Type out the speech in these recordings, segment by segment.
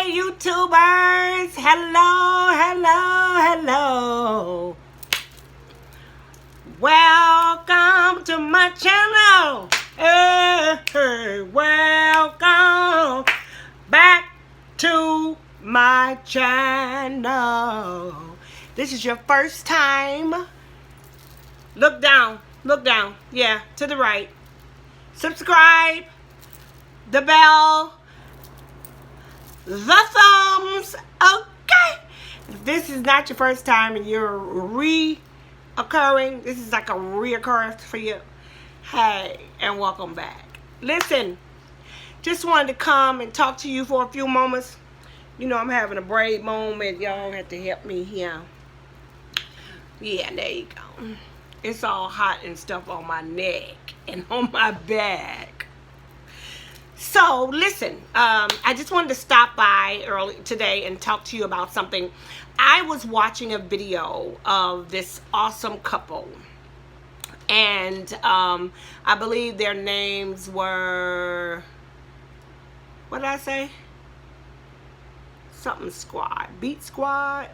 Hey YouTubers, hello. Welcome to my channel. Hey, welcome back to my channel. This is your first time. Look down, yeah, to the right. Subscribe, the bell, the thumbs, okay? If this is not your first time and you're reoccurring, this is like a reoccurrence for you. Hey, and welcome back. Listen, just wanted to come and talk to you for a few moments. You know, I'm having a braid moment. Y'all have to help me here. Yeah, there you go. It's all hot and stuff on my neck and on my back. So listen, I just wanted to stop by early today and talk to you about something. I was watching a video of this awesome couple, and I believe their names were, what did I say? Something Squad, Beat Squad.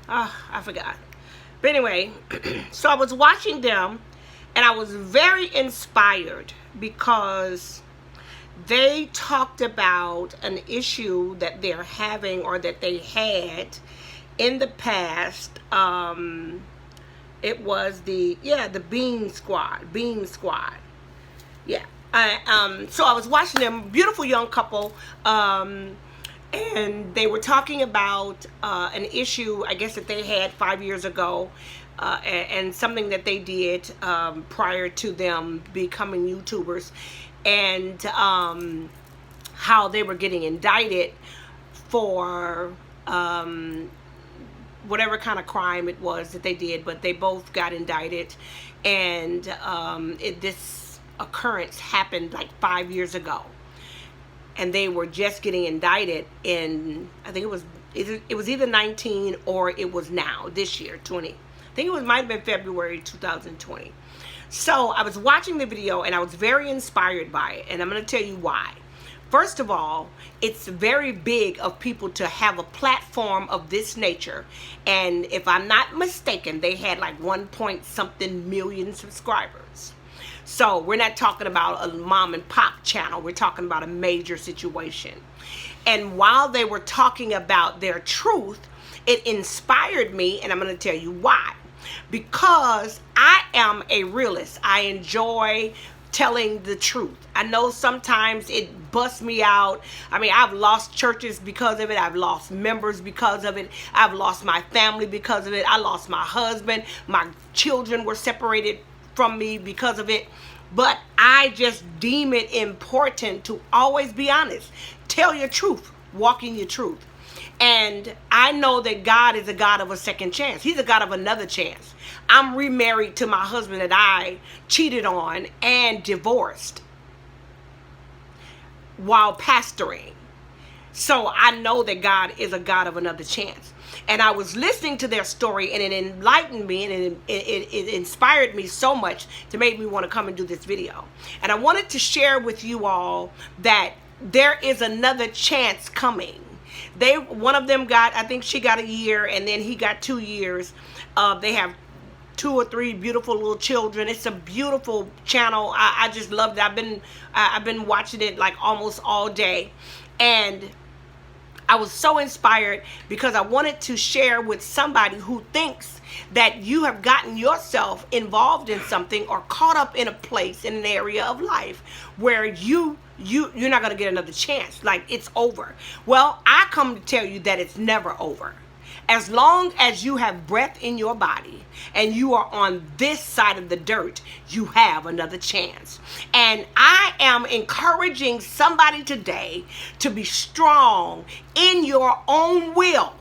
I forgot. But anyway, so I was watching them. And I was very inspired because they talked about an issue that they're having or that they had in the past. It was the Beam Squad. Yeah. So I was watching them, beautiful young couple, and they were talking about an issue, I guess, that they had 5 years ago. And something that they did prior to them becoming YouTubers, and how they were getting indicted for whatever kind of crime it was that they did, but they both got indicted, and this occurrence happened like 5 years ago, and they were just getting indicted in, I think it was either 19 or it was now this year, 20. I think it might have been February 2020. So I was watching the video and I was very inspired by it, and I'm going to tell you why. First of all, it's very big of people to have a platform of this nature, and if I'm not mistaken, they had like 1-point-something million subscribers. So we're not talking about a mom and pop channel, we're talking about a major situation. And while they were talking about their truth, it inspired me, and I'm going to tell you why. Because I am a realist. I enjoy telling the truth. I know sometimes it busts me out. I mean, I've lost churches because of it. I've lost members because of it. I've lost my family because of it. I lost my husband. My children were separated from me because of it. But I just deem it important to always be honest. Tell your truth. Walk in your truth. And I know that God is a God of a second chance. He's a God of another chance. I'm remarried to my husband that I cheated on and divorced while pastoring. So I know that God is a God of another chance. And I was listening to their story, and it enlightened me, and it inspired me so much to make me want to come and do this video. And I wanted to share with you all that there is another chance coming. One of them got, I think she got a year, and then he got 2 years. They have 2 or 3 beautiful little children. It's a beautiful channel. I just loved it. I've been watching it like almost all day, and I was so inspired because I wanted to share with somebody who thinks that you have gotten yourself involved in something or caught up in a place, in an area of life where you're not going to get another chance, like it's over. Well, I come to tell you that it's never over. As long as you have breath in your body and you are on this side of the dirt, you have another chance. And I am encouraging somebody today to be strong in your own will.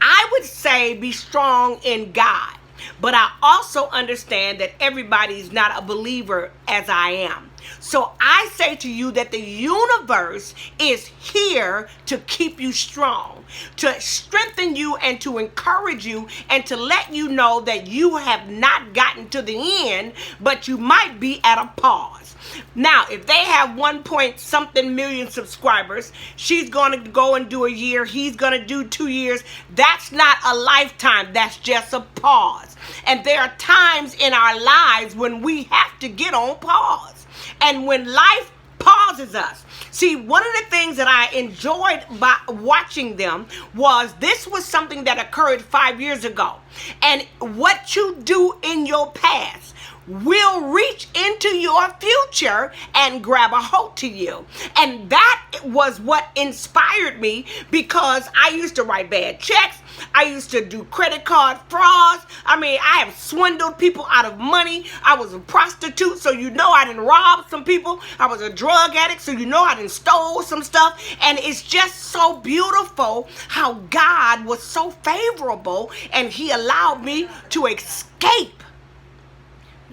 I would say be strong in God. But I also understand that everybody's not a believer as I am. So I say to you that the universe is here to keep you strong, to strengthen you and to encourage you and to let you know that you have not gotten to the end, but you might be at a pause. Now, if they have 1 point something million subscribers, she's going to go and do a year. He's going to do 2 years. That's not a lifetime. That's just a pause. And there are times in our lives when we have to get on pause. And when life pauses us. See, one of the things that I enjoyed by watching them was this was something that occurred 5 years ago. And what you do in your past will reach into your future and grab a hold to you. And that was what inspired me, because I used to write bad checks. I used to do credit card frauds. I mean, I have swindled people out of money. I was a prostitute, so you know I didn't rob some people. I was a drug addict, so you know I didn't stole some stuff. And it's just so beautiful how God was so favorable and he allowed me to escape.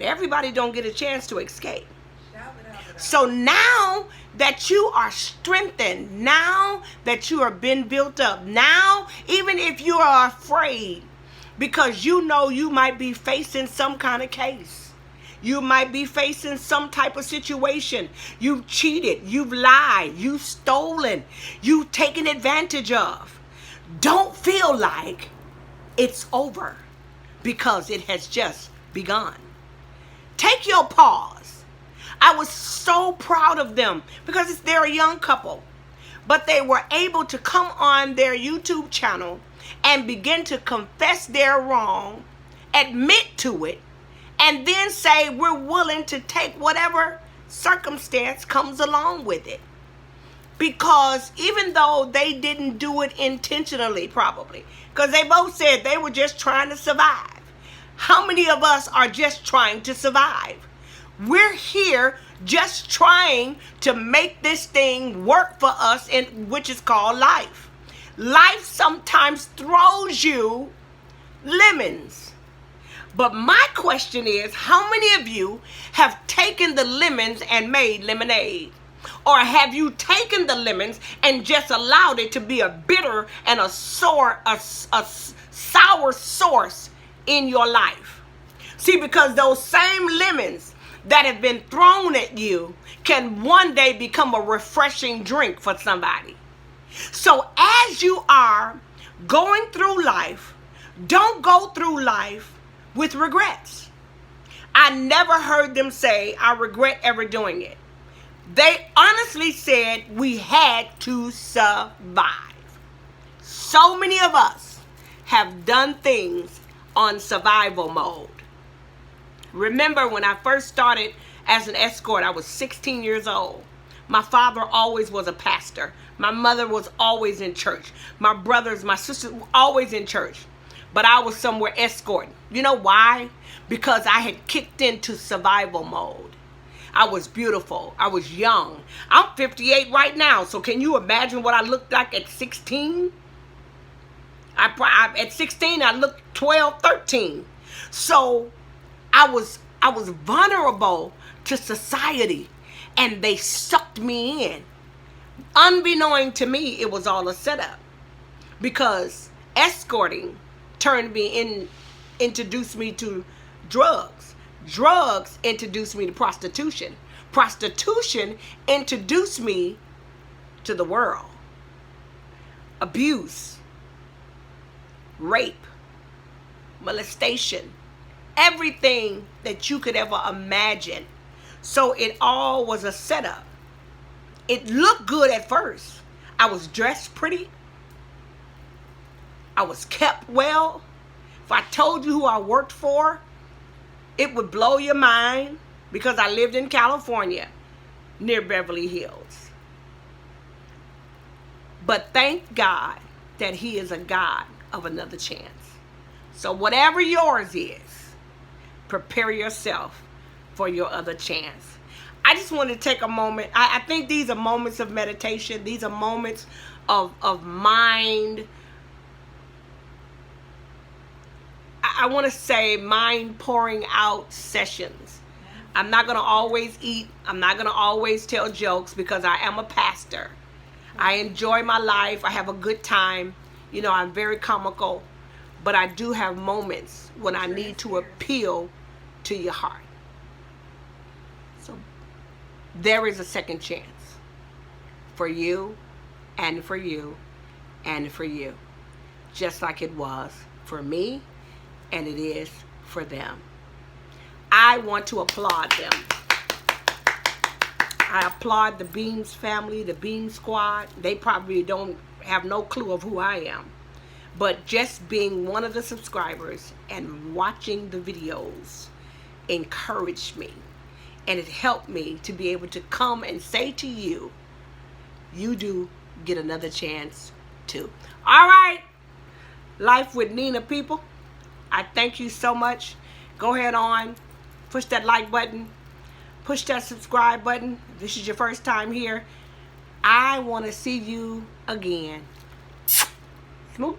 Everybody don't get a chance to escape. So now that you are strengthened, now that you are been built up, now even if you are afraid, because you know you might be facing some kind of case, you might be facing some type of situation, you've cheated, you've lied, you've stolen, you've taken advantage of, don't feel like it's over, because it has just begun. Take your pause. I was so proud of them because they're a young couple, but they were able to come on their YouTube channel and begin to confess their wrong, admit to it, and then say we're willing to take whatever circumstance comes along with it. Because even though they didn't do it intentionally, probably, because they both said they were just trying to survive. How many of us are just trying to survive? We're here just trying to make this thing work for us, which is called life. Life sometimes throws you lemons. But my question is, how many of you have taken the lemons and made lemonade? Or have you taken the lemons and just allowed it to be a bitter and a sour source in your life? See, because those same lemons that have been thrown at you can one day become a refreshing drink for somebody. So as you are going through life, don't go through life with regrets. I never heard them say, I regret ever doing it. They honestly said we had to survive. So many of us have done things on survival mode. Remember when I first started as an escort, I was 16 years old. My father always was a pastor. My mother was always in church. My brothers, my sisters were always in church. But I was somewhere escorting. You know why? Because I had kicked into survival mode. I was beautiful. I was young. I'm 58 right now. So can you imagine what I looked like at 16? At 16, I looked 12, 13. So I was vulnerable to society, and they sucked me in. Unbeknown to me, it was all a setup, because escorting introduced me to drugs. Drugs introduced me to prostitution. Prostitution introduced me to the world. Abuse, rape, molestation, everything that you could ever imagine. So it all was a setup. It looked good at first. I was dressed pretty. I was kept well. If I told you who I worked for, it would blow your mind, because I lived in California near Beverly Hills. But thank God that He is a God of another chance. So whatever yours is, prepare yourself for your other chance. I just want to take a moment. I think these are moments of meditation. These are moments of mind. I want to say mind pouring out sessions. I'm not going to always eat. I'm not going to always tell jokes because I am a pastor. I enjoy my life. I have a good time. You know, I'm very comical. But I do have moments when I need to appeal to your heart. So there is a second chance for you and for you and for you. Just like it was for me and it is for them. I want to applaud them. I applaud the Beams family, the Beam squad. They probably don't have no clue of who I am. But just being one of the subscribers and watching the videos encouraged me. And it helped me to be able to come and say to you, you do get another chance too. All right. Life with Nina people. I thank you so much. Go ahead on. Push that like button. Push that subscribe button. If this is your first time here, I want to see you again. Smooth.